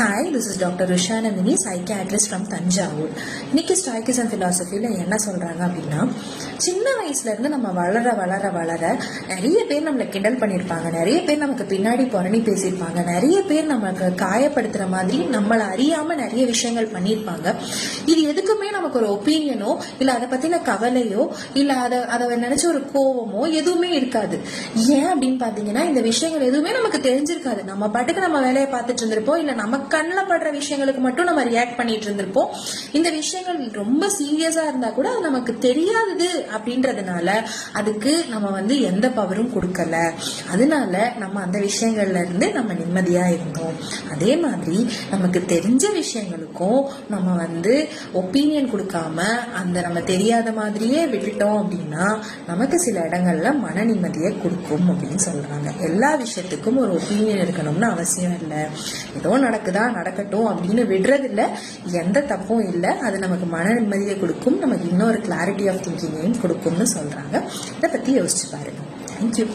Hi, this is Dr. Rushanandini, psychiatrist from Tanjavur. இன்னைக்கு ஸ்டாய்கிசம் ஃபிலாசபியில் என்ன சொல்கிறாங்க அப்படின்னா, சின்ன வயசுலேருந்து நம்ம வளர நிறைய பேர் நம்மளை கிண்டல் பண்ணியிருப்பாங்க, நிறைய பேர் நமக்கு பின்னாடி புரணி பேசியிருப்பாங்க, நிறைய பேர் நமக்கு காயப்படுத்துகிற மாதிரி நம்மளை அறியாமல் நிறைய விஷயங்கள் பண்ணியிருப்பாங்க. இது எதுக்குமே நமக்கு ஒரு ஒப்பீனியனோ இல்லை அதை பற்றின கவலையோ இல்லை அதை நினச்ச ஒரு கோவமோ எதுவுமே இருக்காது. ஏன் அப்படின்னு பார்த்தீங்கன்னா, இந்த விஷயங்கள் எதுவுமே நமக்கு தெரிஞ்சிருக்காது. நம்ம பாட்டுக்கு நம்ம வேலையை பார்த்துட்டு இருந்திருப்போம், இல்லை நம்ம கண்ணில் படுற விஷயங்களுக்கு மட்டும் நம்ம ரியாக்ட் பண்ணிட்டு இருந்திருப்போம். இந்த விஷயங்கள் ரொம்ப சீரியஸா இருந்தா கூட அது நமக்கு தெரியாதது அப்படின்றதுனால அதுக்கு நம்ம எந்த பவரும் கொடுக்கல. அதனால நம்ம அந்த விஷயங்கள்ல இருந்து நம்ம நிம்மதியா இருந்தோம். அதே மாதிரி நமக்கு தெரிஞ்ச விஷயங்களுக்கும் நம்ம ஒப்பீனியன் கொடுக்காம அந்த நம்ம தெரியாத மாதிரியே விட்டுட்டோம் அப்படின்னா நமக்கு சில இடங்கள்ல மன நிம்மதியை கொடுக்கும் அப்படின்னு சொல்றாங்க. எல்லா விஷயத்துக்கும் ஒரு ஒப்பீனியன் இருக்கணும்னு அவசியம் இல்லை. ஏதோ நடக்கட்டும் அப்படின்னு விடுறது இல்லை, எந்த தப்பும் இல்லை. அது நமக்கு மன நிம்மதியை கொடுக்கும், நமக்கு இன்னொரு கிளாரிட்டி ஆஃப் திங்கிங்கையும் கொடுக்கும்னு சொல்றாங்க. இதை பத்தி யோசிச்சு பாருங்க. தேங்க்யூ.